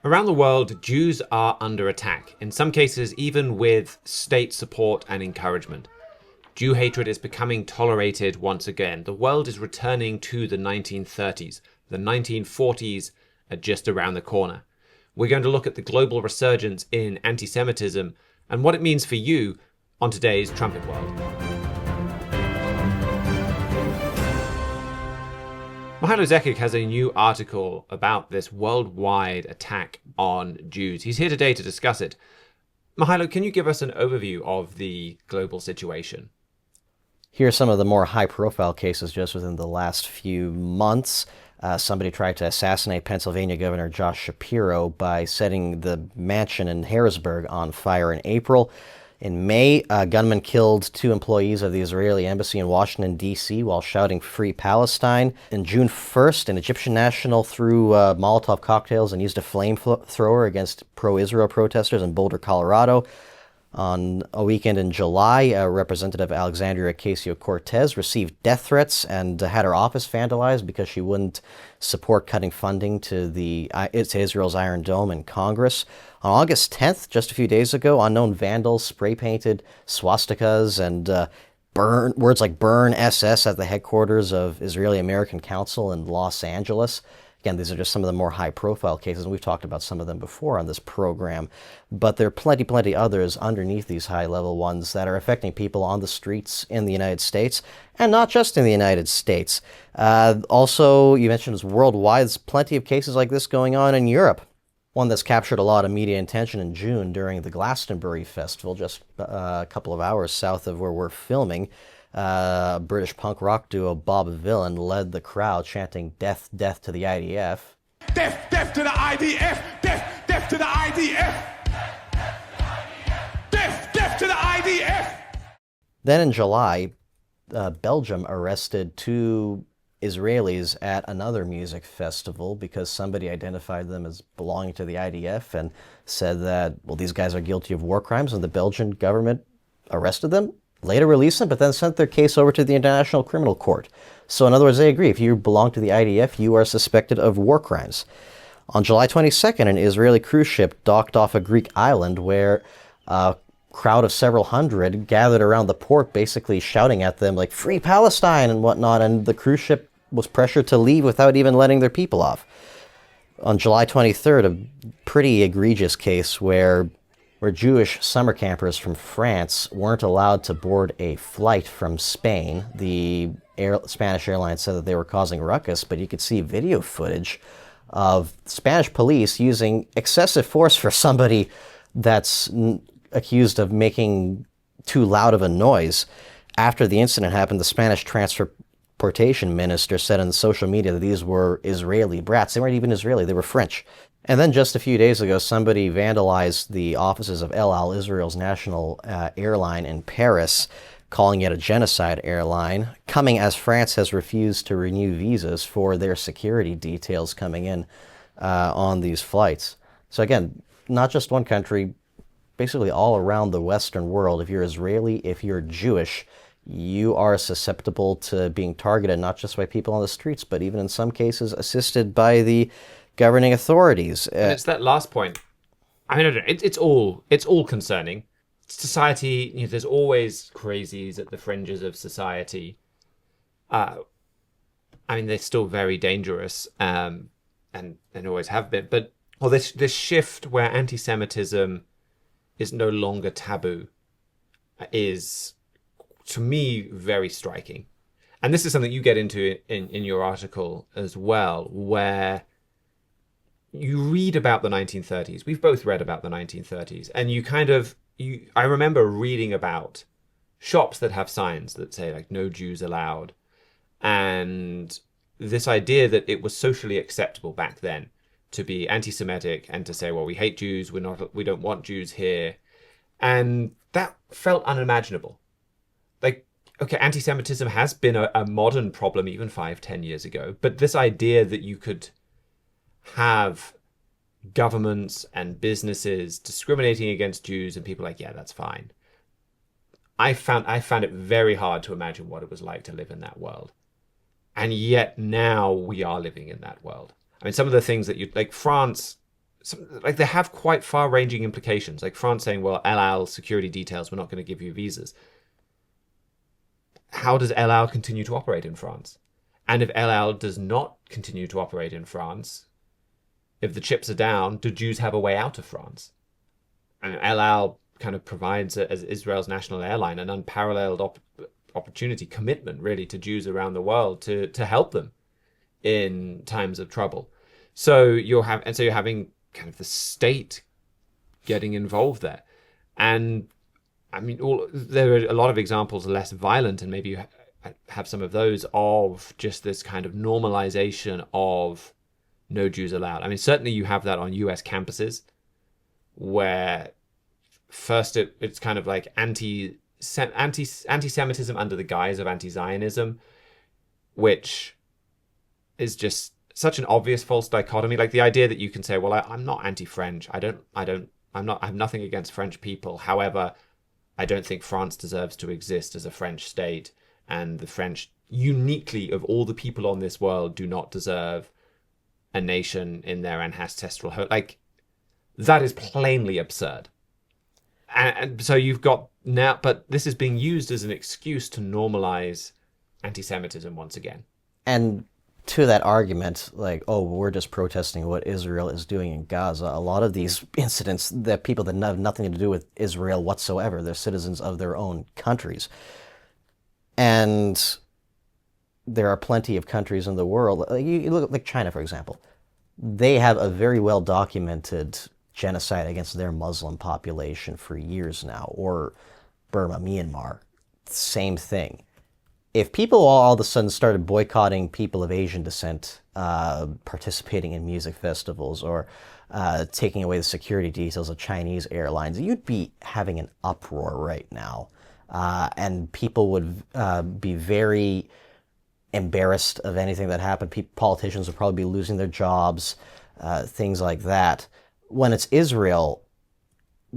Around the world, Jews are under attack, in some cases even with state support and encouragement. Jew hatred is becoming tolerated once again. The world is returning to the 1930s. The 1940s are just around the corner. We're going to look at the global resurgence in anti-Semitism and what it means for you on today's Trumpet World. Mihailo Zekic has a new article about this worldwide attack on Jews. He's here today to discuss it. Mihailo, can you give us an overview of the global situation? Here are some of the more high-profile cases just within the last few months. Somebody tried to assassinate Pennsylvania Governor Josh Shapiro by setting the mansion in Harrisburg on fire in April. In May, a gunman killed 2 employees of the Israeli embassy in Washington, D.C. while shouting "Free Palestine." In June 1st, an Egyptian national threw Molotov cocktails and used a flamethrower against pro-Israel protesters in Boulder, Colorado. On a weekend in July, Representative Alexandria Ocasio-Cortez received death threats and had her office vandalized because she wouldn't support cutting funding to Israel's Iron Dome in Congress. On August 10th, just a few days ago, unknown vandals spray-painted swastikas and words like "Burn SS" at the headquarters of Israeli American Council in Los Angeles. Again, these are just some of the more high-profile cases, and we've talked about some of them before on this program. But there are plenty others underneath these high-level ones that are affecting people on the streets in the United States, and not just in the United States. Also, you mentioned it's worldwide. There's plenty of cases like this going on in Europe. One that's captured a lot of media attention in June during the Glastonbury Festival, just a couple of hours south of where we're filming. British punk rock duo Bob Vylan led the crowd chanting "Death, death to the IDF." Death, death to the IDF! Death, death to the IDF! Death, death to the IDF! Then in July, Belgium arrested 2 Israelis at another music festival because somebody identified them as belonging to the IDF and said that, well, these guys are guilty of war crimes, and the Belgian government arrested them, later released them, but then sent their case over to the International Criminal Court. So in other words, they agree. If you belong to the IDF, you are suspected of war crimes. On July 22nd, an Israeli cruise ship docked off a Greek island where a crowd of several hundred gathered around the port, basically shouting at them like "Free Palestine" and whatnot, and the cruise ship was pressured to leave without even letting their people off. On July 23rd, a pretty egregious case where Jewish summer campers from France weren't allowed to board a flight from Spain. The Spanish airline said that they were causing ruckus, but you could see video footage of Spanish police using excessive force for somebody that's accused of making too loud of a noise. After the incident happened, the Spanish transportation minister said on social media that these were Israeli brats. They weren't even Israeli, they were French. And then just a few days ago, somebody vandalized the offices of El Al, Israel's national airline in Paris, calling it a genocide airline, coming as France has refused to renew visas for their security details coming in on these flights. So again, not just one country, basically all around the Western world. If you're Israeli, if you're Jewish, you are susceptible to being targeted, not just by people on the streets, but even in some cases assisted by the governing authorities. And it's that last point. I mean, I don't know, it's all concerning. Society, there's always crazies at the fringes of society. I mean, they're still very dangerous, and always have been. But this shift where anti-Semitism is no longer taboo is, to me, very striking. And this is something you get into in your article as well, where you read about the 1930s. We've both read about the 1930s. And I remember reading about shops that have signs that say, like, "No Jews allowed." And this idea that it was socially acceptable back then to be anti-Semitic and to say, well, we hate Jews, we don't want Jews here. And that felt unimaginable. Like, okay, anti-Semitism has been a modern problem even 5-10 years ago. But this idea that you could have governments and businesses discriminating against Jews and people like, yeah, that's fine. I found it very hard to imagine what it was like to live in that world. And yet now we are living in that world. I mean, some of the things that France like they have quite far-ranging implications. Like France saying, well, El Al security details, we're not going to give you visas. How does El Al continue to operate in France? And if El Al does not continue to operate in France, if the chips are down, do Jews have a way out of France? And El Al kind of provides, as Israel's national airline, an unparalleled opportunity, commitment really to Jews around the world to help them in times of trouble. So you're having kind of the state getting involved there. And I mean, there are a lot of examples less violent, and maybe you have some of those, of just this kind of normalization of no Jews allowed. I mean, certainly you have that on US campuses, where first it's kind of like anti-Semitism under the guise of anti-Zionism, which is just such an obvious false dichotomy. Like the idea that you can say, well, I'm not anti-French. I have nothing against French people. However, I don't think France deserves to exist as a French state, and the French, uniquely of all the people on this world, do not deserve a nation in their ancestral home. Like, that is plainly absurd. And so you've got now, but this is being used as an excuse to normalize anti-Semitism once again. And to that argument, like, oh, we're just protesting what Israel is doing in Gaza, a lot of these incidents, that people that have nothing to do with Israel whatsoever, they're citizens of their own countries. And there are plenty of countries in the world, you look at like China, for example. They have a very well-documented genocide against their Muslim population for years now, or Burma, Myanmar, same thing. If people all of a sudden started boycotting people of Asian descent, participating in music festivals, or taking away the security details of Chinese airlines, you'd be having an uproar right now. And people would be very embarrassed of anything that happened. Politicians would probably be losing their jobs, things like that. When it's Israel,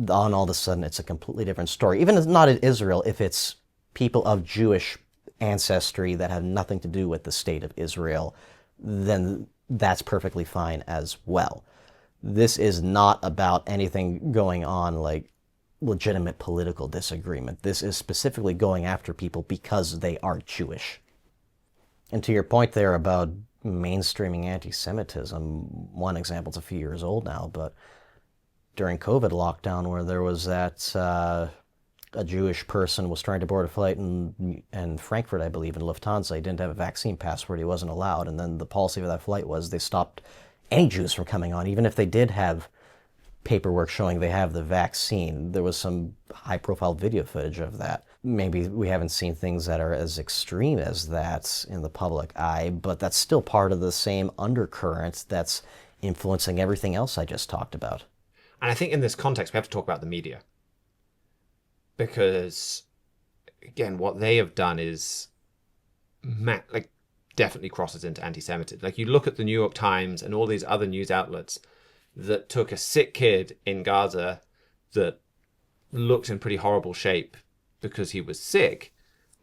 on all of a sudden it's a completely different story. Even if not in Israel, if it's people of Jewish ancestry that have nothing to do with the state of Israel, then that's perfectly fine as well. This is not about anything going on like legitimate political disagreement. This is specifically going after people because they are Jewish. And to your point there about mainstreaming anti-Semitism, one example's a few years old now, but during COVID lockdown, where there was that a Jewish person was trying to board a flight in Frankfurt, I believe, in Lufthansa. He didn't have a vaccine passport. He wasn't allowed. And then the policy of that flight was they stopped any Jews from coming on, even if they did have paperwork showing they have the vaccine. There was some high-profile video footage of that. Maybe we haven't seen things that are as extreme as that in the public eye, but that's still part of the same undercurrent that's influencing everything else I just talked about. And I think in this context, we have to talk about the media. Because, again, what they have done is definitely crosses into anti-Semitism. Like, you look at the New York Times and all these other news outlets that took a sick kid in Gaza that looked in pretty horrible shape because he was sick,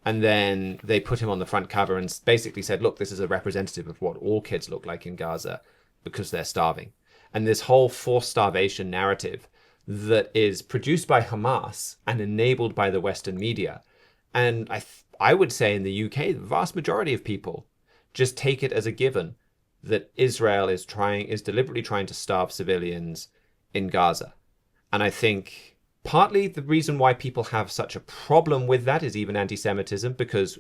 and then they put him on the front cover and basically said, look, this is a representative of what all kids look like in Gaza because they're starving. And this whole forced starvation narrative that is produced by Hamas and enabled by the Western media. And I would say in the UK, the vast majority of people just take it as a given that Israel is deliberately trying to starve civilians in Gaza. And I think partly the reason why people have such a problem with that is even anti-Semitism, because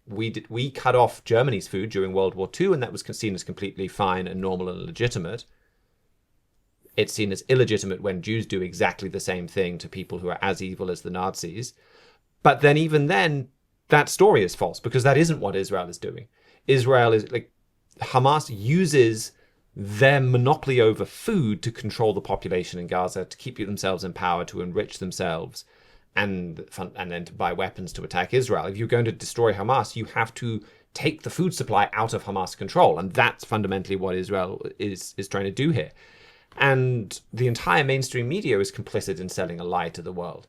we cut off Germany's food during World War II, and that was seen as completely fine and normal and legitimate. It's seen as illegitimate when Jews do exactly the same thing to people who are as evil as the Nazis. But then even then, that story is false, because that isn't what Israel is doing. Israel is like, Hamas uses their monopoly over food to control the population in Gaza, to keep themselves in power, to enrich themselves, and then to buy weapons to attack Israel. If you're going to destroy Hamas, you have to take the food supply out of Hamas control. And that's fundamentally what Israel is trying to do here. And the entire mainstream media is complicit in selling a lie to the world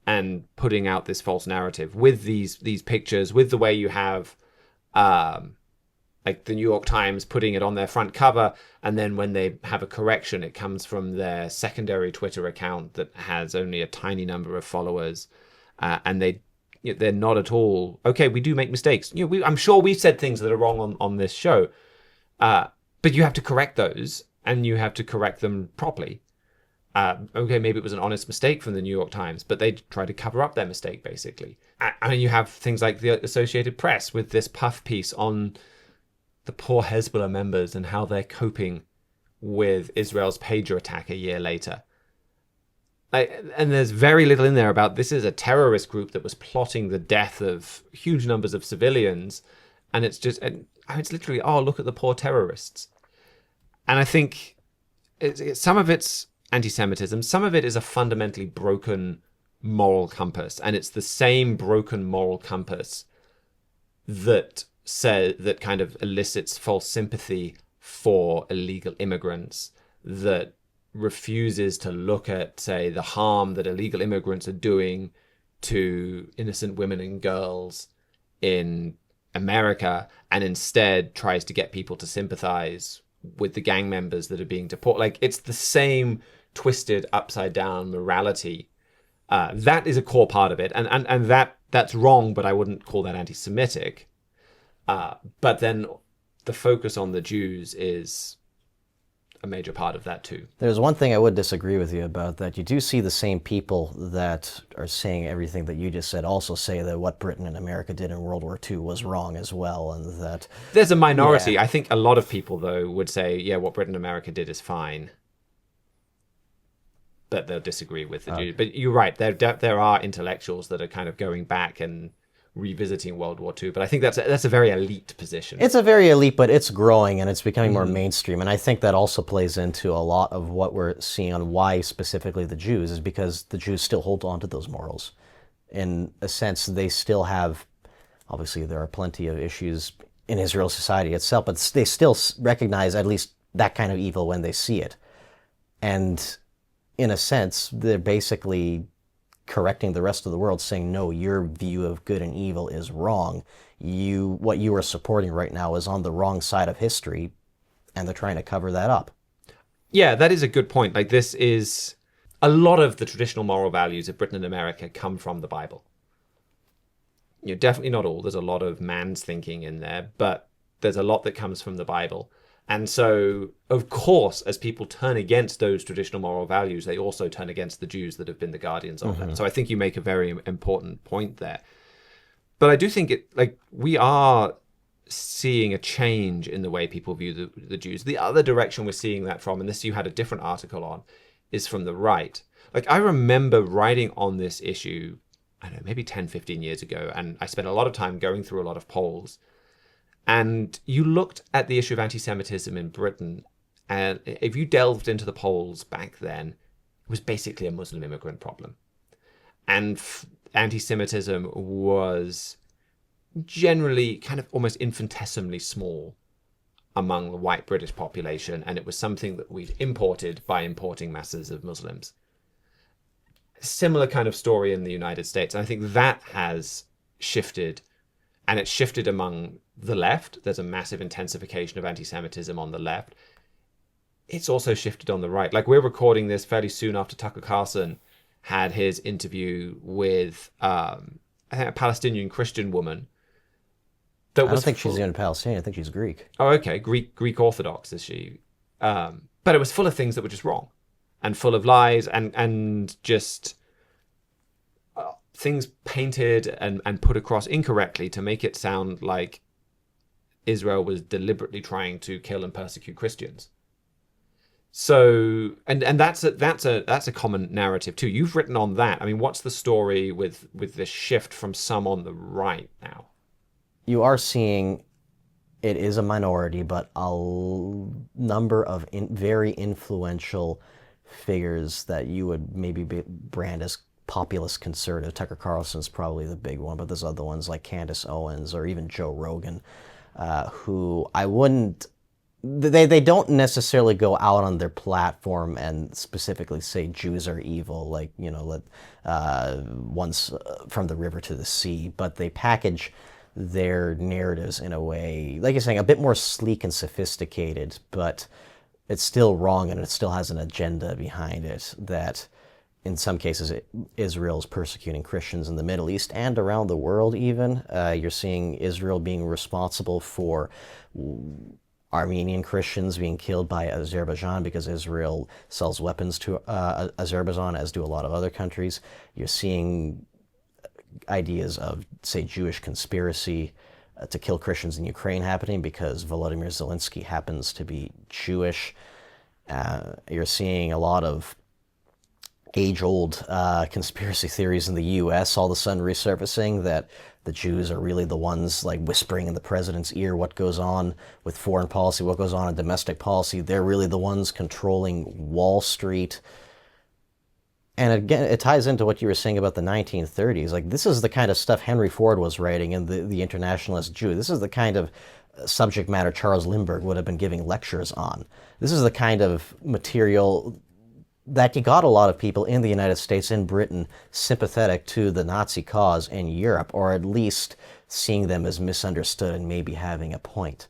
and putting out this false narrative with these pictures, with the way you have, like the New York Times putting it on their front cover, and then when they have a correction, it comes from their secondary Twitter account that has only a tiny number of followers, and they're not at all okay. We do make mistakes. I'm sure we've said things that are wrong on this show, but you have to correct those, and you have to correct them properly. Okay, maybe it was an honest mistake from the New York Times, but they try to cover up their mistake, basically. And you have things like the Associated Press with this puff piece on the poor Hezbollah members and how they're coping with Israel's pager attack a year later. And there's very little in there about this is a terrorist group that was plotting the death of huge numbers of civilians. And it's literally, oh, look at the poor terrorists. And I think some of it's anti-Semitism, some of it is a fundamentally broken moral compass. And it's the same broken moral compass that kind of elicits false sympathy for illegal immigrants, that refuses to look at, say, the harm that illegal immigrants are doing to innocent women and girls in America, and instead tries to get people to sympathize with the gang members that are being deported. Like, it's the same twisted, upside down morality. That is a core part of it, and that's wrong, but I wouldn't call that anti-Semitic. But then the focus on the Jews is a major part of that too. There's one thing I would disagree with you about, that you do see the same people that are saying everything that you just said also say that what Britain and America did in World War II was wrong as well, and that... There's a minority. Yeah. I think a lot of people, though, would say, yeah, what Britain and America did is fine. But they'll disagree with the Jews. But you're right, there are intellectuals that are kind of going back and revisiting World War II, but I think that's a very elite position. It's a very elite, but it's growing and it's becoming more mainstream, and I think that also plays into a lot of what we're seeing on why specifically the Jews, is because the Jews still hold on to those morals. In a sense, they still have, obviously there are plenty of issues in Israel society itself, but they still recognize at least that kind of evil when they see it. And in a sense, they're basically correcting the rest of the world, saying, no, your view of good and evil is wrong. What you are supporting right now is on the wrong side of history, and they're trying to cover that up. Yeah, that is a good point. Like, this is... A lot of the traditional moral values of Britain and America come from the Bible. Definitely not all. There's a lot of man's thinking in there, but there's a lot that comes from the Bible. And so, of course, as people turn against those traditional moral values, they also turn against the Jews that have been the guardians of them. So I think you make a very important point there. But I do think we are seeing a change in the way people view the Jews. The other direction we're seeing that from, and this you had a different article on, is from the right. Like, I remember writing on this issue, I don't know, maybe 10, 15 years ago, and I spent a lot of time going through a lot of polls. And you looked at the issue of anti-Semitism in Britain, and if you delved into the polls back then, it was basically a Muslim immigrant problem. And anti-Semitism was generally kind of almost infinitesimally small among the white British population, and it was something that we'd imported by importing masses of Muslims. Similar kind of story in the United States. And I think that has shifted, and it's shifted among the left. There's a massive intensification of anti-Semitism on the left. It's also shifted on the right. Like, we're recording this fairly soon after Tucker Carlson had his interview with I think a Palestinian Christian woman. I don't think she's even Palestinian. I think she's Greek. Oh, okay. Greek Orthodox is she? But it was full of things that were just wrong, and full of lies, and just things painted and put across incorrectly to make it sound like Israel was deliberately trying to kill and persecute Christians. So, and that's a common narrative too. You've written on that. I mean, what's the story with this shift from some on the right now? You are seeing it is a minority, but a number of very influential figures that you would maybe brand as populist conservative. Tucker Carlson's probably the big one, but there's other ones like Candace Owens or even Joe Rogan, who I wouldn't... They don't necessarily go out on their platform and specifically say Jews are evil, like, once from the river to the sea, but they package their narratives in a way, like you're saying, a bit more sleek and sophisticated, but it's still wrong and it still has an agenda behind it that in some cases Israel is persecuting Christians in the Middle East and around the world even. You're seeing Israel being responsible for Armenian Christians being killed by Azerbaijan because Israel sells weapons to Azerbaijan, as do a lot of other countries. You're seeing ideas of, say, Jewish conspiracy to kill Christians in Ukraine happening because Volodymyr Zelensky happens to be Jewish. You're seeing a lot of age-old conspiracy theories in the U.S. all of a sudden resurfacing that the Jews are really the ones like whispering in the president's ear what goes on with foreign policy, what goes on in domestic policy. They're really the ones controlling Wall Street. And again, it ties into what you were saying about the 1930s. Like, this is the kind of stuff Henry Ford was writing in the Internationalist Jew. This is the kind of subject matter Charles Lindbergh would have been giving lectures on. This is the kind of material that you got a lot of people in the United States and Britain sympathetic to the Nazi cause in Europe, or at least seeing them as misunderstood and maybe having a point.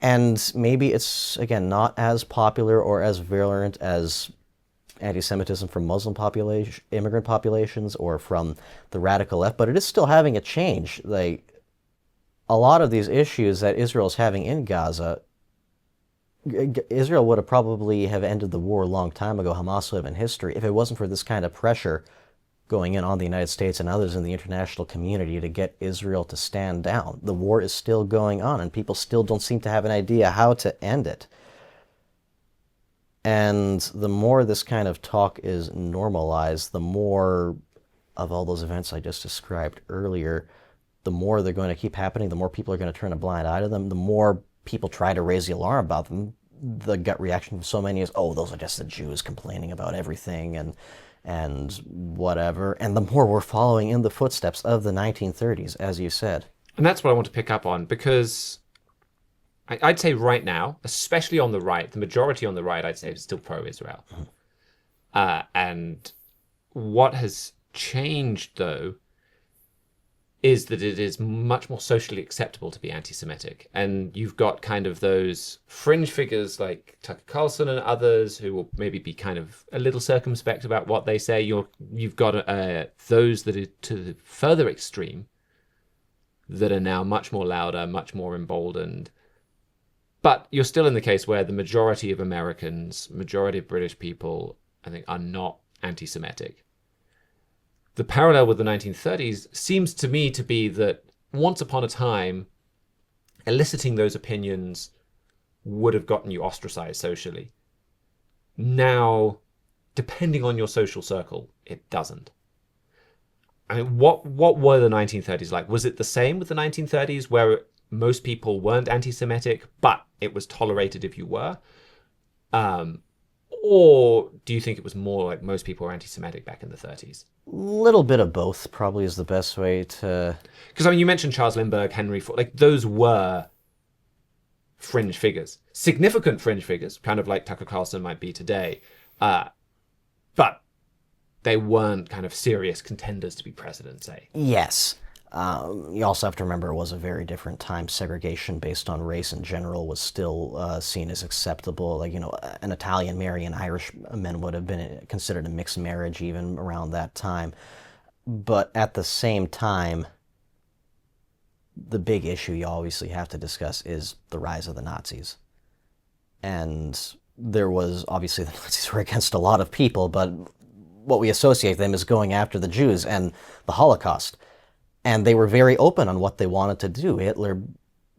And maybe it's, again, not as popular or as virulent as anti-Semitism from Muslim population, immigrant populations, or from the radical left, but it is still having a change. Like, a lot of these issues that Israel's having in Gaza, Israel would have probably have ended the war a long time ago, Hamas would have in history, if it wasn't for this kind of pressure going in on the United States and others in the international community to get Israel to stand down. The war is still going on, and people still don't seem to have an idea how to end it. And the more this kind of talk is normalized, the more of all those events I just described earlier, the more they're going to keep happening, the more people are going to turn a blind eye to them, the more people try to raise the alarm about them. The gut reaction from so many is, oh, those are just the Jews complaining about everything and whatever. And the more we're following in the footsteps of the 1930s, as you said. And that's what I want to pick up on, because I'd say right now, especially on the right, the majority on the right, I'd say, is still pro-Israel. And what has changed, though, is that it is much more socially acceptable to be anti-Semitic. And you've got kind of those fringe figures like Tucker Carlson and others who will maybe be kind of a little circumspect about what they say. You've got those that are to the further extreme that are now much more louder, much more emboldened. But you're still in the case where the majority of Americans, majority of British people, I think, are not anti-Semitic. The parallel with the 1930s seems to me to be that once upon a time, eliciting those opinions would have gotten you ostracized socially. Now, depending on your social circle, it doesn't. I mean, what were the 1930s like? Was it the same with the 1930s, where most people weren't anti-Semitic, but it was tolerated if you were? Or do you think it was more like most people were anti-Semitic back in the 30s? Little bit of both probably is the best way to... Because, I mean, you mentioned Charles Lindbergh, Henry Ford, like those were fringe figures. Significant fringe figures, kind of like Tucker Carlson might be today. But they weren't kind of serious contenders to be president, say. Yes. You also have to remember it was a very different time. Segregation based on race in general was still seen as acceptable. Like, you know, an Italian marrying an Irishman would have been considered a mixed marriage even around that time. But at the same time, the big issue you obviously have to discuss is the rise of the Nazis. And there was, obviously the Nazis were against a lot of people, but what we associate them is going after the Jews and the Holocaust. And they were very open on what they wanted to do. Hitler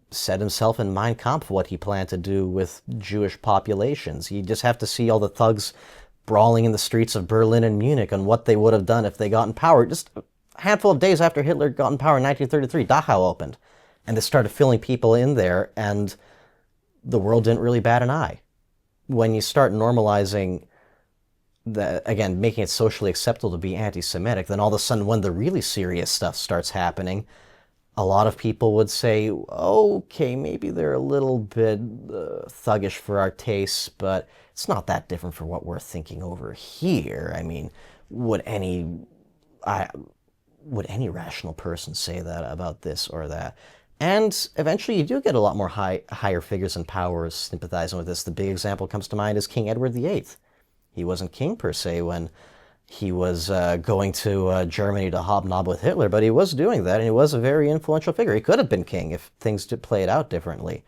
said himself in Mein Kampf what he planned to do with Jewish populations. You just have to see all the thugs brawling in the streets of Berlin and Munich on what they would have done if they got in power. Just a handful of days after Hitler got in power in 1933, Dachau opened. And they started filling people in there, and the world didn't really bat an eye. When you start normalizing again, making it socially acceptable to be anti-Semitic, then all of a sudden when the really serious stuff starts happening, a lot of people would say, okay, maybe they're a little bit thuggish for our tastes, but it's not that different from what we're thinking over here. I mean, would any would any rational person say that about this or that? And eventually you do get a lot more higher figures in power sympathizing with this. The big example comes to mind is King Edward VIII. He wasn't king per se when he was going to Germany to hobnob with Hitler, but he was doing that, and he was a very influential figure. He could have been king if things did play it out differently.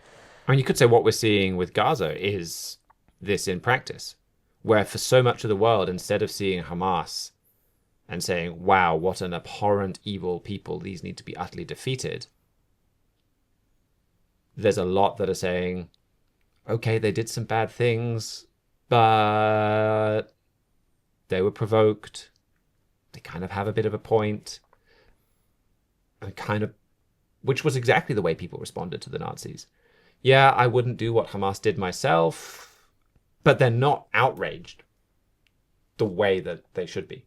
I mean, you could say what we're seeing with Gaza is this in practice, where for so much of the world, instead of seeing Hamas and saying, wow, what an abhorrent, evil people, these need to be utterly defeated, there's a lot that are saying, okay, they did some bad things, but they were provoked. They kind of have a bit of a point. And kind of, which was exactly the way people responded to the Nazis. Yeah, I wouldn't do what Hamas did myself, but they're not outraged the way that they should be.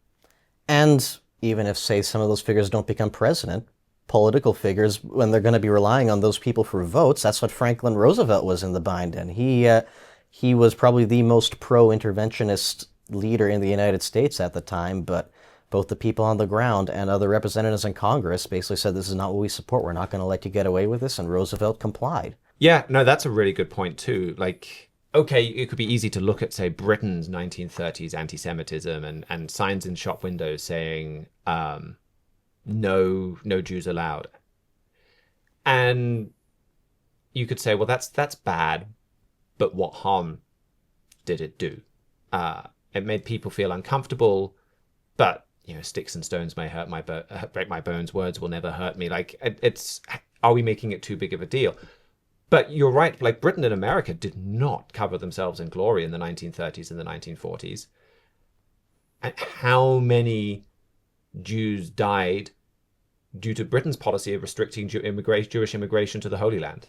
And even if, say, some of those figures don't become president, political figures, when they're going to be relying on those people for votes, that's what Franklin Roosevelt was in the bind in. He was probably the most pro-interventionist leader in the United States at the time, but both the people on the ground and other representatives in Congress basically said, this is not what we support. We're not going to let you get away with this, and Roosevelt complied. Yeah, no, that's a really good point too. Like, okay, it could be easy to look at, say, Britain's 1930s anti-Semitism and signs in shop windows saying, no Jews allowed. And you could say, well, that's bad, but what harm did it do? It made people feel uncomfortable, but sticks and stones may break my bones. Words will never hurt me. Like, are we making it too big of a deal? But you're right. Like, Britain and America did not cover themselves in glory in the 1930s and the 1940s. And how many Jews died due to Britain's policy of restricting Jewish immigration to the Holy Land?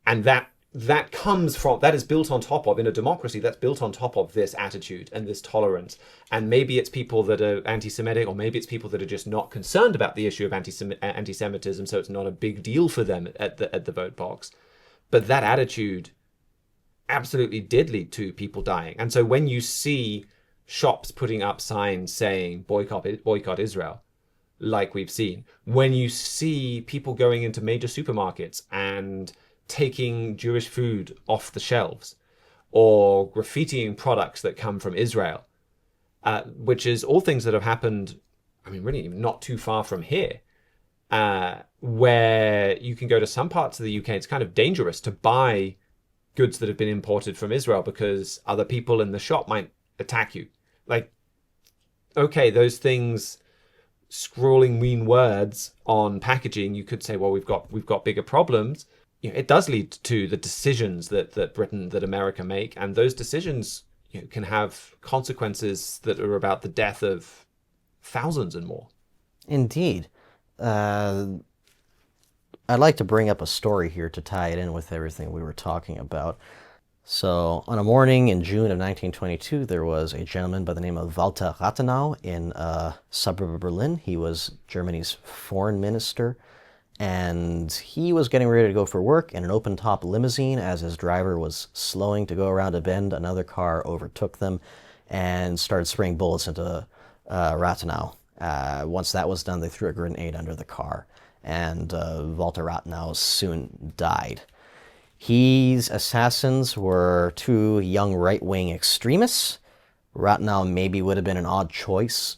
And that is built on top of, in a democracy, that's built on top of this attitude and this tolerance. And maybe it's people that are anti-Semitic, or maybe it's people that are just not concerned about the issue of anti-Semitism, so it's not a big deal for them at the vote box. But that attitude absolutely did lead to people dying. And so when you see shops putting up signs saying boycott Israel, like we've seen, when you see people going into major supermarkets and taking Jewish food off the shelves, or graffitiing products that come from Israel, which is all things that have happened, I mean, really not too far from here, where you can go to some parts of the UK, it's kind of dangerous to buy goods that have been imported from Israel because other people in the shop might attack you. Like, okay, those things, scrawling mean words on packaging, you could say, well, we've got bigger problems. It does lead to the decisions that America make, and those decisions can have consequences that are about the death of thousands and more. Indeed. I'd like to bring up a story here to tie it in with everything we were talking about. So, on a morning in June of 1922, there was a gentleman by the name of Walter Rathenau in a suburb of Berlin. He was Germany's foreign minister. And he was getting ready to go for work in an open-top limousine. As his driver was slowing to go around a bend, another car overtook them and started spraying bullets into Rathenau. Once that was done, they threw a grenade under the car, and Walter Rathenau soon died. His assassins were two young right-wing extremists. Rathenau maybe would have been an odd choice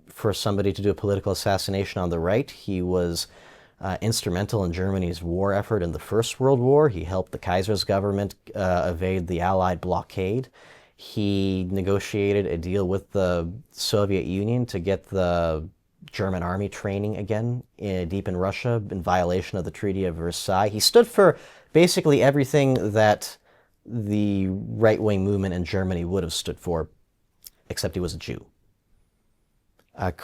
for somebody to do a political assassination on the right. He was instrumental in Germany's war effort in the First World War. He helped the Kaiser's government evade the Allied blockade. He negotiated a deal with the Soviet Union to get the German army training again deep in Russia in violation of the Treaty of Versailles. He stood for basically everything that the right-wing movement in Germany would have stood for, except he was a Jew.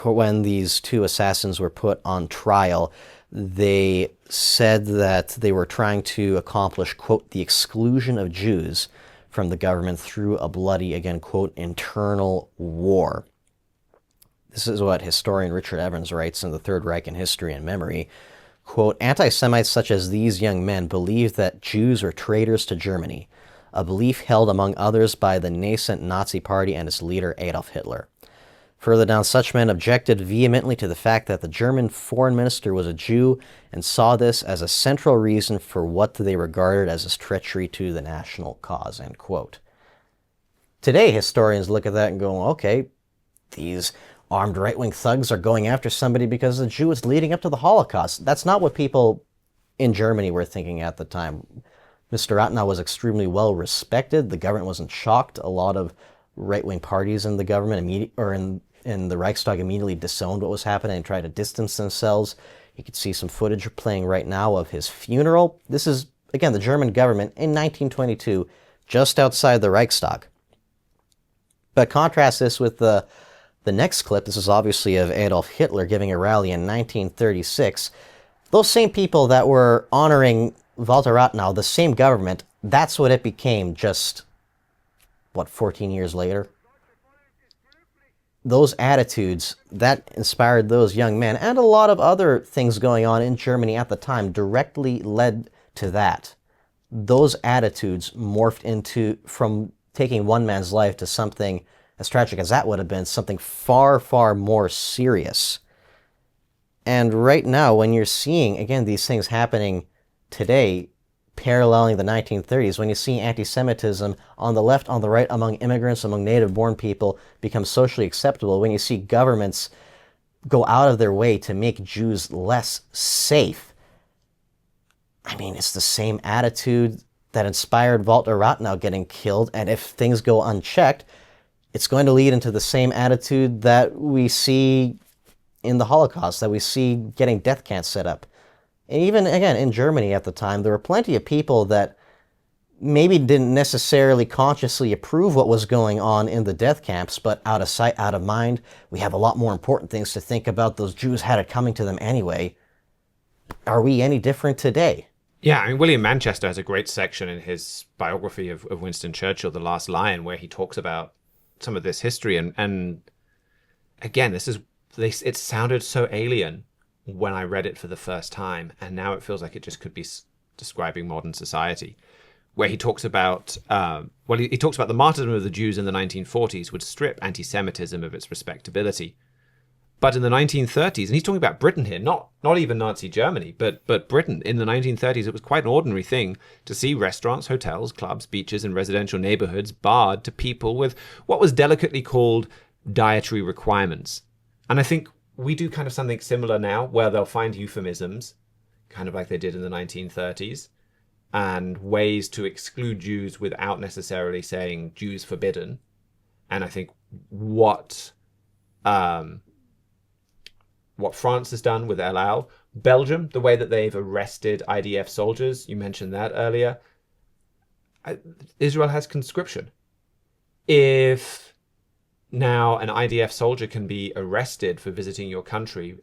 When these two assassins were put on trial, they said that they were trying to accomplish, quote, the exclusion of Jews from the government through a bloody, again, quote, internal war. This is what historian Richard Evans writes in The Third Reich in History and Memory. Quote, anti-Semites such as these young men believed that Jews are traitors to Germany, a belief held among others by the nascent Nazi Party and its leader Adolf Hitler. Further down, such men objected vehemently to the fact that the German foreign minister was a Jew and saw this as a central reason for what they regarded as a treachery to the national cause, end quote. Today, historians look at that and go, okay, these armed right-wing thugs are going after somebody because the Jew is leading up to the Holocaust. That's not what people in Germany were thinking at the time. Mr. Rathenau was extremely well respected. The government wasn't shocked. A lot of right-wing parties in the government in the Reichstag immediately disowned what was happening and tried to distance themselves. You can see some footage playing right now of his funeral. This is, again, the German government in 1922, just outside the Reichstag. But contrast this with the next clip. This is obviously of Adolf Hitler giving a rally in 1936. Those same people that were honoring Walter Rathenau, the same government, that's what it became just, 14 years later? Those attitudes that inspired those young men and a lot of other things going on in Germany at the time directly led to that. Those attitudes morphed from taking one man's life to something as tragic as that would have been, something far, far more serious. And right now, when you're seeing, again, these things happening today, paralleling the 1930s, when you see anti-Semitism on the left, on the right, among immigrants, among native-born people, become socially acceptable, when you see governments go out of their way to make Jews less safe, I mean, it's the same attitude that inspired Walter Rathenau getting killed, and if things go unchecked, it's going to lead into the same attitude that we see in the Holocaust, that we see getting death camps set up. And even, again, in Germany at the time, there were plenty of people that maybe didn't necessarily consciously approve what was going on in the death camps, but out of sight, out of mind. We have a lot more important things to think about. Those Jews had it coming to them anyway. Are we any different today? Yeah, I mean, William Manchester has a great section in his biography of Winston Churchill, The Last Lion, where he talks about some of this history. And again, it sounded so alien when I read it for the first time, and now it feels like it just could be describing modern society, where he talks about, he talks about the martyrdom of the Jews in the 1940s would strip anti-Semitism of its respectability. But in the 1930s, and he's talking about Britain here, not even Nazi Germany, but Britain, in the 1930s, it was quite an ordinary thing to see restaurants, hotels, clubs, beaches, and residential neighborhoods barred to people with what was delicately called dietary requirements. And I think we do kind of something similar now, where they'll find euphemisms, kind of like they did in the 1930s, and ways to exclude Jews without necessarily saying Jews forbidden. And I think what France has done with El Al, Belgium, the way that they've arrested IDF soldiers, you mentioned that earlier. Israel has conscription. If now an IDF soldier can be arrested for visiting your country,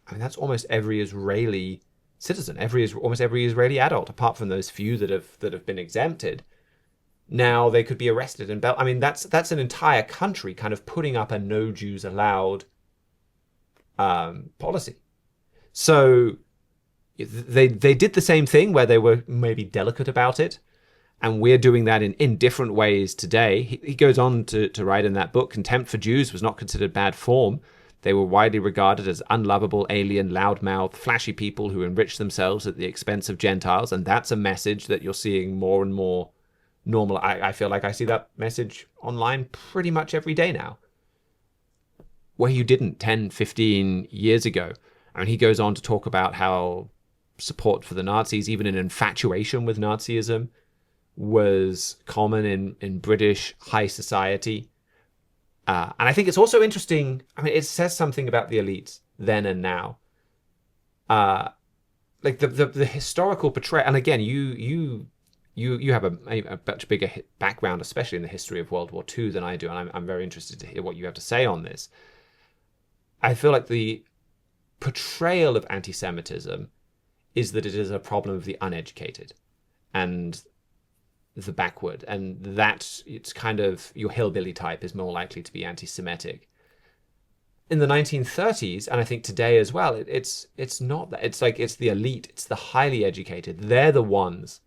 I mean, that's almost every Israeli citizen, almost every Israeli adult, apart from those few that have been exempted. Now they could be arrested in I mean, that's an entire country kind of putting up a no Jews allowed policy. So they did the same thing where they were maybe delicate about it, and we're doing that in different ways today. He goes on to write in that book, contempt for Jews was not considered bad form. They were widely regarded as unlovable, alien, loudmouth, flashy people who enriched themselves at the expense of Gentiles, and that's a message that you're seeing more and more normal. I feel like I see that message online pretty much every day now, where you didn't 10, 15 years ago. I mean, he goes on to talk about how support for the Nazis, even an infatuation with Nazism, was common in British high society. And I think it's also interesting. I mean, it says something about the elites then and now. Like the historical portrayal. And again, you have a much bigger background, especially in the history of World War II, than I do, and I'm very interested to hear what you have to say on this. I feel like the portrayal of anti-Semitism is that it is a problem of the uneducated and the backward, and that it's kind of your hillbilly type is more likely to be anti-Semitic. In the 1930s, and I think today as well, it's not that. It's like it's the elite, it's the highly educated. They're the ones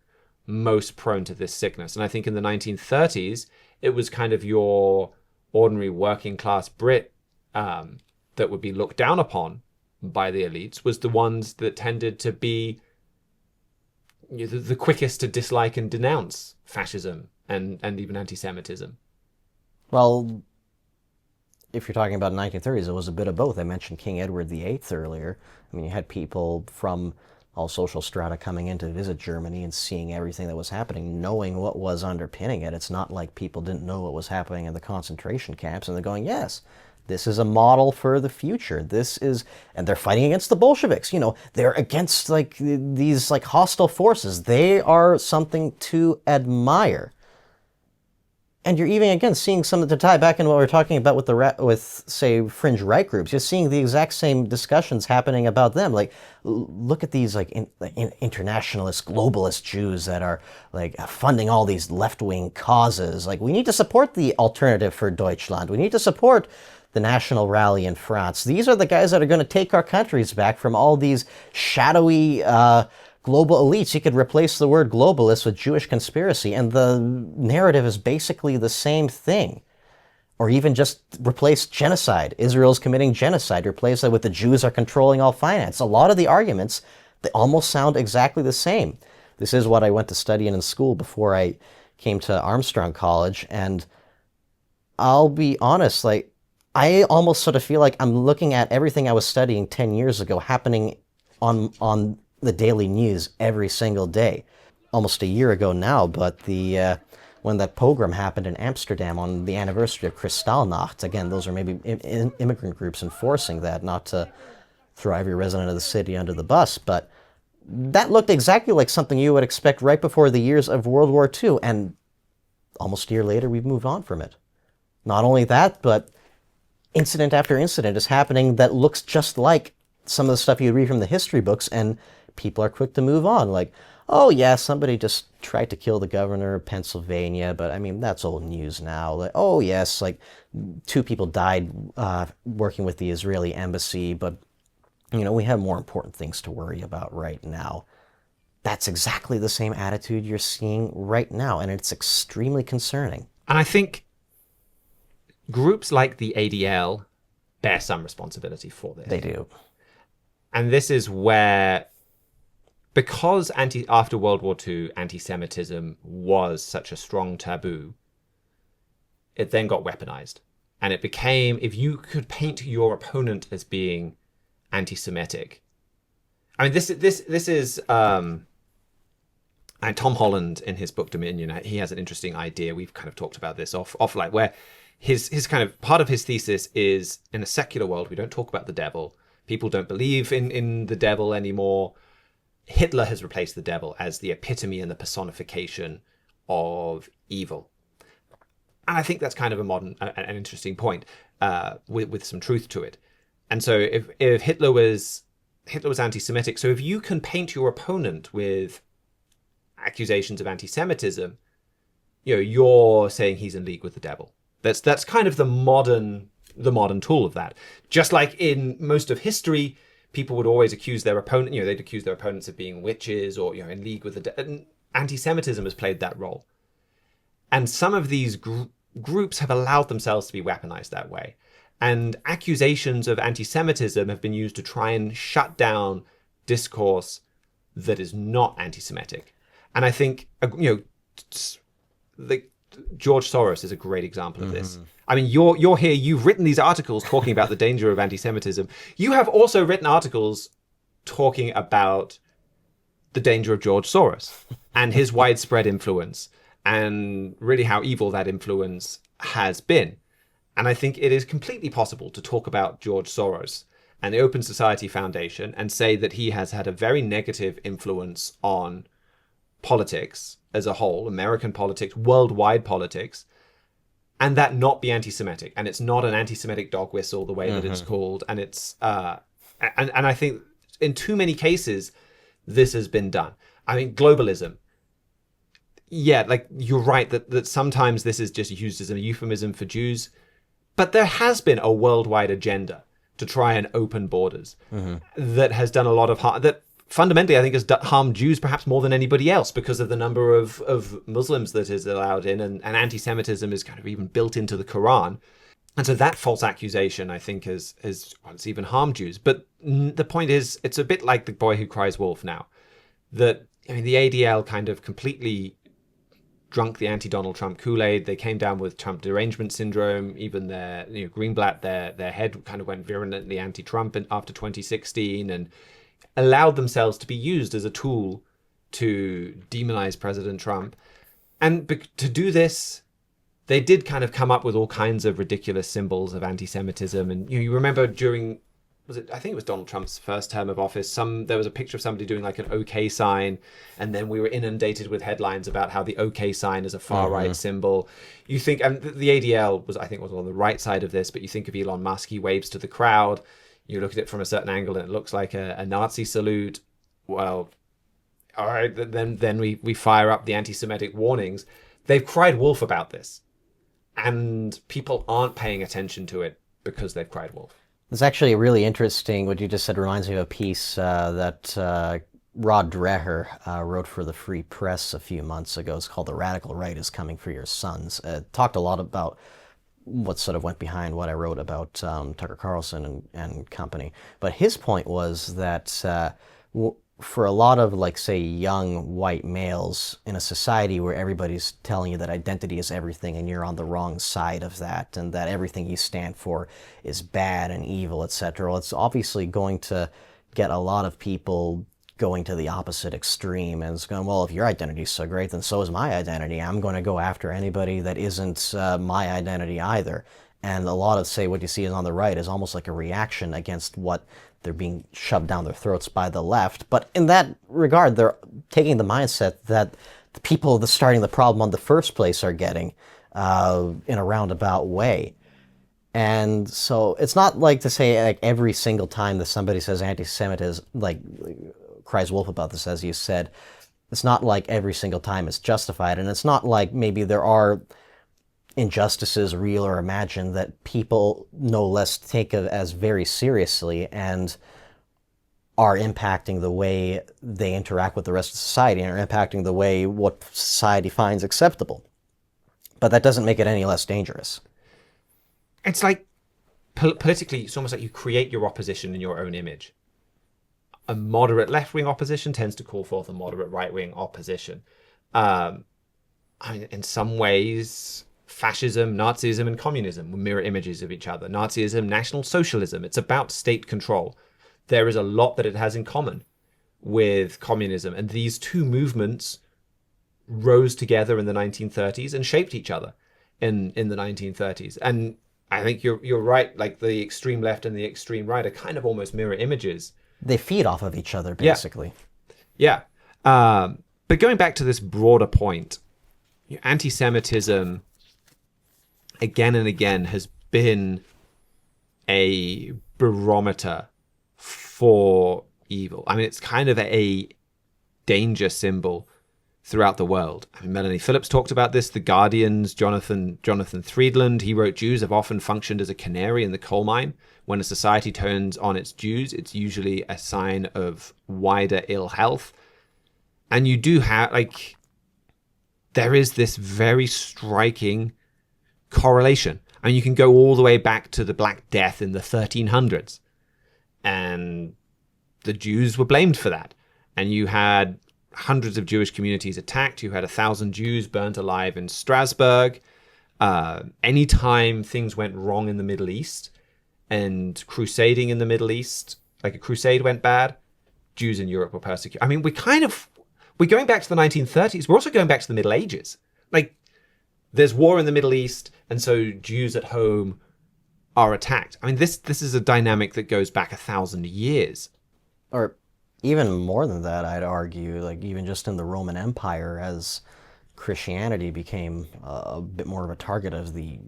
most prone to this sickness. And I think in the 1930s, it was kind of your ordinary working class Brit that would be looked down upon by the elites was the ones that tended to be the quickest to dislike and denounce fascism and even anti-Semitism. Well, if you're talking about 1930s, it was a bit of both. I mentioned King Edward VIII earlier. I mean, you had people from all social strata coming in to visit Germany and seeing everything that was happening, knowing what was underpinning it. It's not like people didn't know what was happening in the concentration camps, and they're going, yes, this is a model for the future. This is, and they're fighting against the Bolsheviks. You know, they're against like these like hostile forces. They are something to admire. And you're even, again, seeing some of the tie back in what we were talking about with say, fringe right groups. You're seeing the exact same discussions happening about them. Like, look at these, like, internationalist, globalist Jews that are, like, funding all these left-wing causes. Like, we need to support the Alternative for Deutschland. We need to support the National Rally in France. These are the guys that are going to take our countries back from all these shadowy global elites. You could replace the word globalist with Jewish conspiracy, and the narrative is basically the same thing. Or even just replace genocide. Israel's committing genocide. Replace that with the Jews are controlling all finance. A lot of the arguments, they almost sound exactly the same. This is what I went to study in school before I came to Armstrong College, and I'll be honest, like, I almost sort of feel like I'm looking at everything I was studying 10 years ago happening on the daily news every single day. Almost a year ago now, but when that pogrom happened in Amsterdam on the anniversary of Kristallnacht, again, those are maybe immigrant groups enforcing that, not to throw every resident of the city under the bus, but that looked exactly like something you would expect right before the years of World War II, and almost a year later, we've moved on from it. Not only that, but incident after incident is happening that looks just like some of the stuff you read from the history books, and people are quick to move on. Like, oh yeah, somebody just tried to kill the governor of Pennsylvania, but I mean, that's old news now. Like, oh yes, like 2 people died working with the Israeli embassy, but you know, we have more important things to worry about right now. That's exactly the same attitude you're seeing right now, and it's extremely concerning. And I think groups like the ADL bear some responsibility for this. They do. And this is where, because after World War II, anti-Semitism was such a strong taboo, it then got weaponized. And it became, if you could paint your opponent as being anti-Semitic. I mean, this is and Tom Holland in his book Dominion, he has an interesting idea. We've kind of talked about this offline, where his kind of part of his thesis is, in a secular world, we don't talk about the devil. People don't believe in the devil anymore. Hitler has replaced the devil as the epitome and the personification of evil. And I think that's kind of an interesting point with some truth to it. And so if Hitler was anti-Semitic, so if you can paint your opponent with accusations of anti-Semitism, you know, you're saying he's in league with the devil. That's kind of the modern tool of that. Just like in most of history, people would always accuse their opponent, you know, they'd accuse their opponents of being witches or, you know, in league with the devil. Anti-Semitism has played that role. And some of these groups have allowed themselves to be weaponized that way. And accusations of anti-Semitism have been used to try and shut down discourse that is not anti-Semitic. And I think, you know, George Soros is a great example of this. I mean, you're here, you've written these articles talking about the danger of anti-Semitism. You have also written articles talking about the danger of George Soros and his widespread influence and really how evil that influence has been. And I think it is completely possible to talk about George Soros and the Open Society Foundation and say that he has had a very negative influence on politics as a whole, American politics, worldwide politics, and that not be anti-Semitic. And it's not an anti-Semitic dog whistle the way that it's called. And it's and I think in too many cases this has been done. I mean, globalism. Yeah, like you're right that sometimes this is just used as a euphemism for Jews. But there has been a worldwide agenda to try and open borders that has done a lot of harm, that fundamentally I think has harmed Jews perhaps more than anybody else because of the number of Muslims that is allowed in, and anti-Semitism is kind of even built into the Quran. And so that false accusation, I think, has well, it's even harmed Jews. But the point is, it's a bit like the boy who cries wolf now. That, I mean, the ADL kind of completely drunk the anti-Donald Trump Kool-Aid. They came down with Trump derangement syndrome. Even their, Greenblatt, their head kind of went virulently anti-Trump after 2016 and allowed themselves to be used as a tool to demonize President Trump. And to do this, they did kind of come up with all kinds of ridiculous symbols of anti-Semitism. And you remember during, I think it was Donald Trump's first term of office, there was a picture of somebody doing like an OK sign, and then we were inundated with headlines about how the OK sign is a far-right symbol. You think, and the ADL was on the right side of this, but you think of Elon Musk, he waves to the crowd. You look at it from a certain angle and it looks like a Nazi salute. Well, all right, then we fire up the anti-Semitic warnings. They've cried wolf about this, and people aren't paying attention to it because they've cried wolf. It's actually really interesting. What you just said reminds me of a piece that Rod Dreher wrote for the Free Press a few months ago. It's called "The Radical Right is Coming for Your Sons." It talked a lot about what sort of went behind what I wrote about Tucker Carlson and company. But his point was that for a lot of, like, say, young white males in a society where everybody's telling you that identity is everything and you're on the wrong side of that and that everything you stand for is bad and evil, etc., well, it's obviously going to get a lot of people going to the opposite extreme and it's going, well, if your identity is so great, then so is my identity. I'm going to go after anybody that isn't my identity either. And a lot of, say, what you see is on the right is almost like a reaction against what they're being shoved down their throats by the left. But in that regard, they're taking the mindset that the people that's starting the problem in the first place are getting in a roundabout way. And so it's not like to say, like, every single time that somebody says anti-Semitism, like, cries wolf about this, as you said, it's not like every single time it's justified. And it's not like maybe there are injustices, real or imagined, that people no less take as very seriously and are impacting the way they interact with the rest of society and are impacting the way what society finds acceptable. But that doesn't make it any less dangerous. It's like, politically, it's almost like you create your opposition in your own image. A moderate left-wing opposition tends to call forth a moderate right-wing opposition. I mean, in some ways, fascism, Nazism, and communism were mirror images of each other. Nazism, National Socialism, it's about state control. There is a lot that it has in common with communism, and these two movements rose together in the 1930s and shaped each other in the 1930s. And I think you're right, like the extreme left and the extreme right are kind of almost mirror images. They feed off of each other, basically. Yeah. But going back to this broader point, anti-Semitism, again and again, has been a barometer for evil. I mean, it's kind of a danger symbol throughout the world. I mean, Melanie Phillips talked about this. The Guardian's Jonathan Friedland, he wrote, Jews have often functioned as a canary in the coal mine. When a society turns on its Jews, it's usually a sign of wider ill health. And you do have, like, there is this very striking correlation. I mean, you can go all the way back to the Black Death in the 1300s. And the Jews were blamed for that. And you had hundreds of Jewish communities attacked. You had 1,000 Jews burnt alive in Strasbourg. Anytime things went wrong in the Middle East and crusading in the Middle East, like a crusade went bad, Jews in Europe were persecuted. I mean, we're going back to the 1930s. We're also going back to the Middle Ages. Like, there's war in the Middle East, and so Jews at home are attacked. I mean, this is a dynamic that goes back 1,000 years. Or even more than that, I'd argue, like even just in the Roman Empire, as Christianity became a bit more of a target of the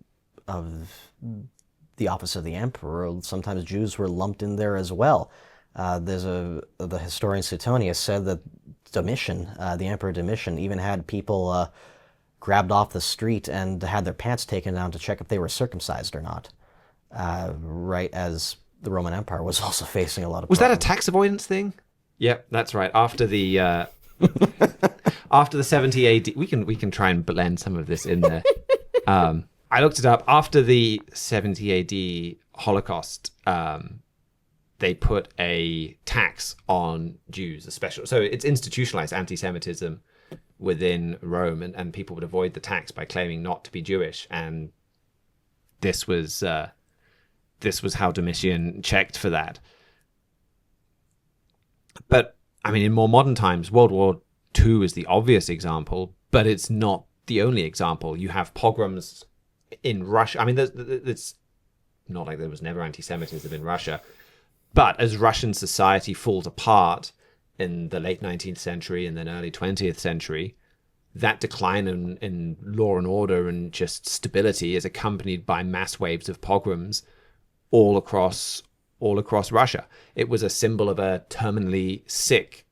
office of the emperor, sometimes Jews were lumped in there as well. The historian Suetonius said that Domitian, the Emperor Domitian, even had people grabbed off the street and had their pants taken down to check if they were circumcised or not. Right as the Roman Empire was also facing a lot of Was problems. that a tax avoidance thing? Yep, that's right. After the after the 70 AD, we can try and blend some of this in there. I looked it up. After the 70 AD Holocaust, they put a tax on Jews, a special. So it's institutionalized anti-Semitism within Rome, and people would avoid the tax by claiming not to be Jewish. And this was how Domitian checked for that. But I mean, in more modern times, World War II is the obvious example, but it's not the only example. You have pogroms in Russia. I mean, it's not like there was never anti-Semitism in Russia, but as Russian society falls apart in the late 19th century and then early 20th century, that decline in law and order and just stability is accompanied by mass waves of pogroms all across Russia. It was a symbol of a terminally sick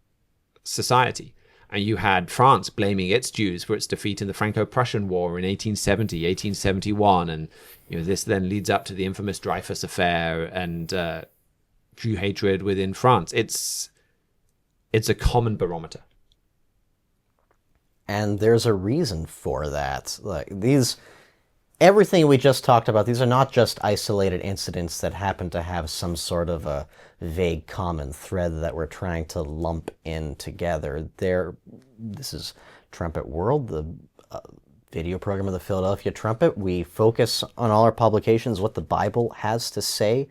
society. And you had France blaming its Jews for its defeat in the Franco-Prussian War in 1870, 1871. And this then leads up to the infamous Dreyfus Affair and Jew hatred within France. It's a common barometer. And there's a reason for that. Everything we just talked about, these are not just isolated incidents that happen to have some sort of a vague common thread that we're trying to lump in together. This is Trumpet World, the video program of the Philadelphia Trumpet. We focus on all our publications what the Bible has to say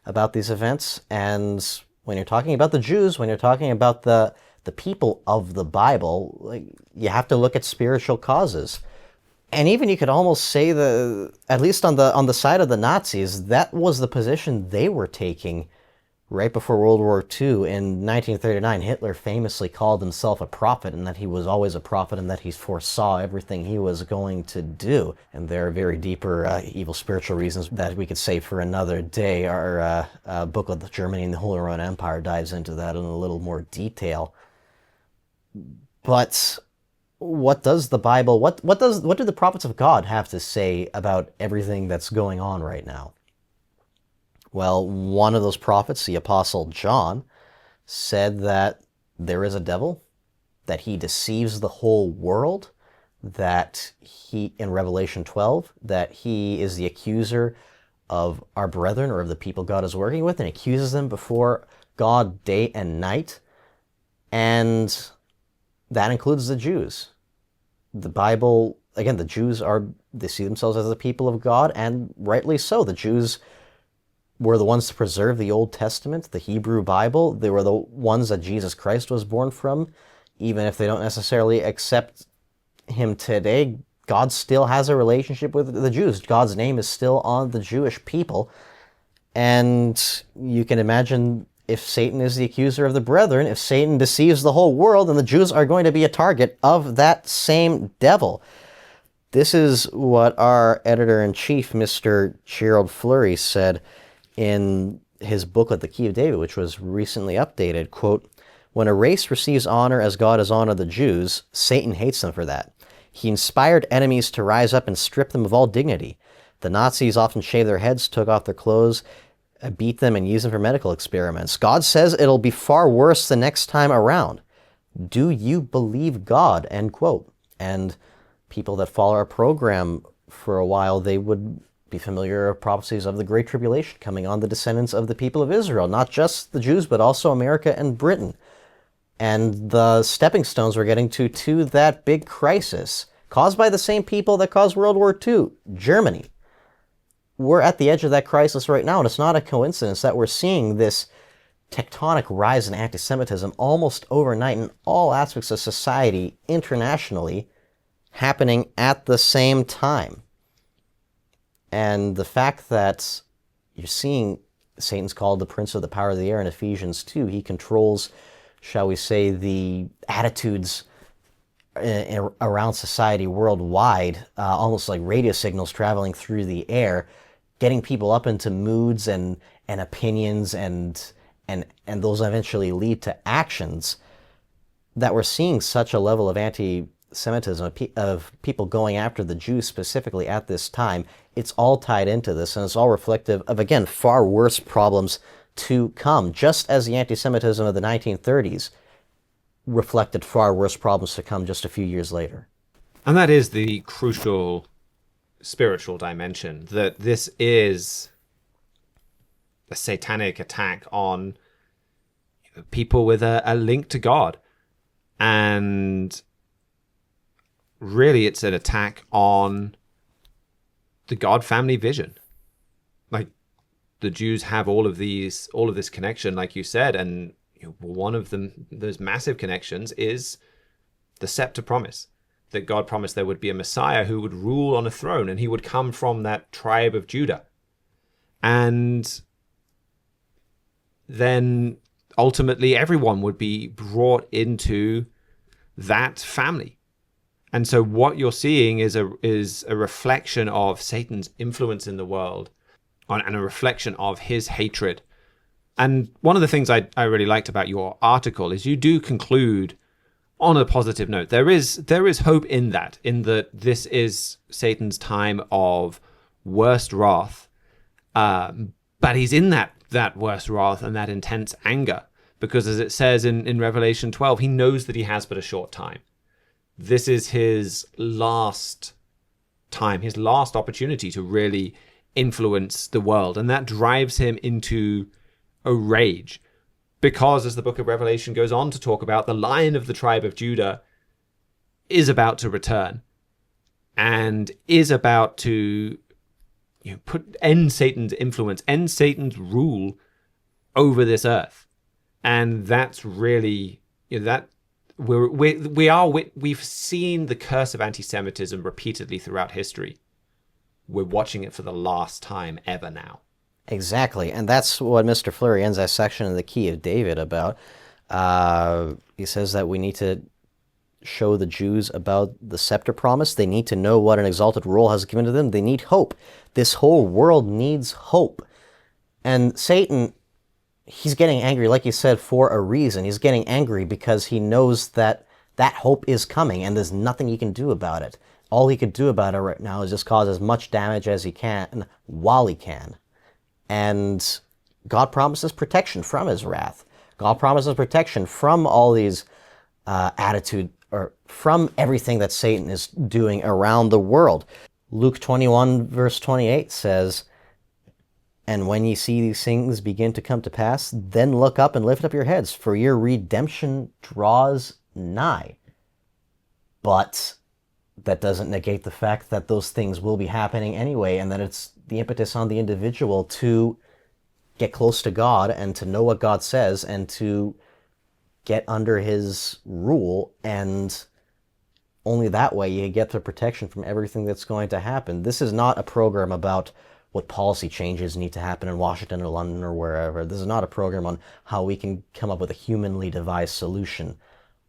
about these events. And when you're talking about the Jews, when you're talking about the people of the Bible, you have to look at spiritual causes. And even you could almost say at least on the side of the Nazis, that was the position they were taking right before World War II. In 1939, Hitler famously called himself a prophet, and that he was always a prophet, and that he foresaw everything he was going to do. And there are very deeper evil spiritual reasons that we could save for another day. Our book of Germany and the Holy Roman Empire dives into that in a little more detail. But what does the Bible, what do the prophets of God have to say about everything that's going on right now? Well, one of those prophets, the Apostle John, said that there is a devil, that he deceives the whole world, that he, in Revelation 12, that he is the accuser of our brethren or of the people God is working with, and accuses them before God day and night. And that includes the Jews. The Bible, again, the Jews they see themselves as the people of God, and rightly so. The Jews were the ones to preserve the Old Testament, the Hebrew Bible. They were the ones that Jesus Christ was born from. Even if they don't necessarily accept him today, God still has a relationship with the Jews. God's name is still on the Jewish people. And you can imagine, if Satan is the accuser of the brethren, if Satan deceives the whole world, then the Jews are going to be a target of that same devil. This is what our editor-in-chief, Mr. Gerald Fleury, said in his booklet, The Key of David, which was recently updated. Quote, "When a race receives honor as God has honored the Jews, Satan hates them for that. He inspired enemies to rise up and strip them of all dignity. The Nazis often shaved their heads, took off their clothes, beat them, and use them for medical experiments. God says it'll be far worse the next time around. Do you believe God?" End quote. And people that follow our program for a while, they would be familiar with prophecies of the Great Tribulation coming on the descendants of the people of Israel, not just the Jews, but also America and Britain. And the stepping stones we're getting to that big crisis, caused by the same people that caused World War II, Germany. We're at the edge of that crisis right now, and it's not a coincidence that we're seeing this tectonic rise in anti-Semitism almost overnight in all aspects of society internationally happening at the same time. And the fact that you're seeing Satan's called the prince of the power of the air in Ephesians 2, he controls, shall we say, the attitudes around society worldwide, almost like radio signals traveling through the air, getting people up into moods and opinions, and those eventually lead to actions. That we're seeing such a level of anti-Semitism, of people going after the Jews specifically at this time, it's all tied into this, and it's all reflective of, again, far worse problems to come, just as the anti-Semitism of the 1930s reflected far worse problems to come just a few years later. And that is the crucial spiritual dimension, that this is a satanic attack on people with a link to God. And really, it's an attack on the God family vision. Like, the Jews have all of this connection, like you said, and one of them, those massive connections, is the scepter promise, that God promised there would be a Messiah who would rule on a throne, and he would come from that tribe of Judah. And then ultimately everyone would be brought into that family. And so what you're seeing is a reflection of Satan's influence in the world, and a reflection of his hatred. And one of the things I really liked about your article is you do conclude on a positive note. There is hope in that this is Satan's time of worst wrath, but he's in that worst wrath and that intense anger, because as it says in Revelation 12, he knows that he has but a short time. This is his last time, his last opportunity to really influence the world, and that drives him into a rage, because as the book of Revelation goes on to talk about, the Lion of the tribe of Judah is about to return and is about to end Satan's influence, end Satan's rule over this earth. And that's really, that we've seen the curse of anti-Semitism repeatedly throughout history. We're watching it for the last time ever now. Exactly, and that's what Mr. Fleury ends that section in the Key of David about. He says that we need to show the Jews about the scepter promise. They need to know what an exalted rule has given to them. They need hope. This whole world needs hope. And Satan, he's getting angry, like you said, for a reason. He's getting angry because he knows that that hope is coming, and there's nothing he can do about it. All he can do about it right now is just cause as much damage as he can while he can. And God promises protection from his wrath. God promises protection from all these or from everything that Satan is doing around the world. Luke 21 verse 28 says, "And when ye see these things begin to come to pass, then look up and lift up your heads, for your redemption draws nigh." But that doesn't negate the fact that those things will be happening anyway, and that it's the impetus on the individual to get close to God and to know what God says and to get under his rule, and only that way you get the protection from everything that's going to happen. This is not a program about what policy changes need to happen in Washington or London or wherever. This is not a program on how we can come up with a humanly devised solution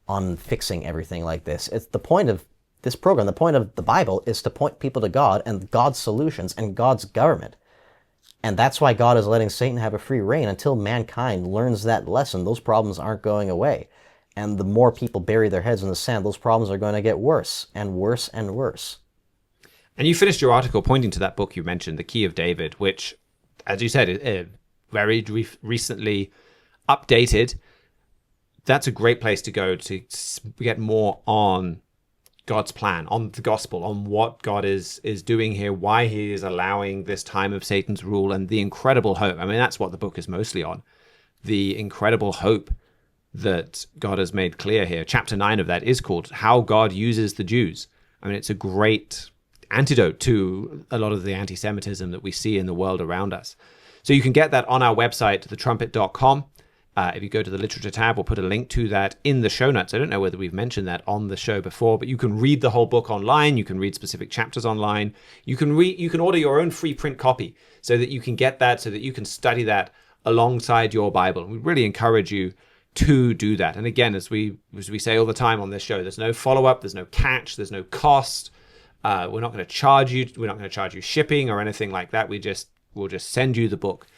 on fixing everything like this. It's the point of this program, the point of the Bible, is to point people to God and God's solutions and God's government. And that's why God is letting Satan have a free reign until mankind learns that lesson. Those problems aren't going away. And the more people bury their heads in the sand, those problems are going to get worse and worse and worse. And you finished your article pointing to that book you mentioned, The Key of David, which, as you said, is very recently updated. That's a great place to go to get more on God's plan, on the gospel, on what God is doing here, why he is allowing this time of Satan's rule, and the incredible hope. I mean, that's what the book is mostly on. The incredible hope that God has made clear here. Chapter 9 of that is called How God Uses the Jews. I mean, it's a great antidote to a lot of the anti-Semitism that we see in the world around us. So you can get that on our website, thetrumpet.com. If you go to the literature tab, we'll put a link to that in the show notes. I don't know whether we've mentioned that on the show before, but you can read the whole book online. You can read specific chapters online. You can order your own free print copy so that you can get that, so that you can study that alongside your Bible. We really encourage you to do that. And again, as we say all the time on this show, there's no follow-up, there's no catch, there's no cost. We're not going to charge you. We're not going to charge you shipping or anything like that. We'll just send you the book.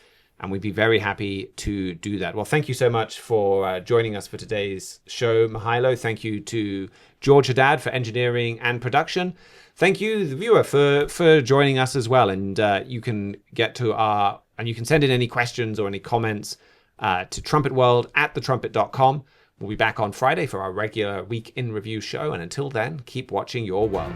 And we'd be very happy to do that. Well, thank you so much for joining us for today's show, Mihailo. Thank you to George Haddad for engineering and production. Thank you, the viewer, for joining us as well. And you can you can send in any questions or any comments to trumpetworld@thetrumpet.com. We'll be back on Friday for our regular Week in Review show. And until then, keep watching your world.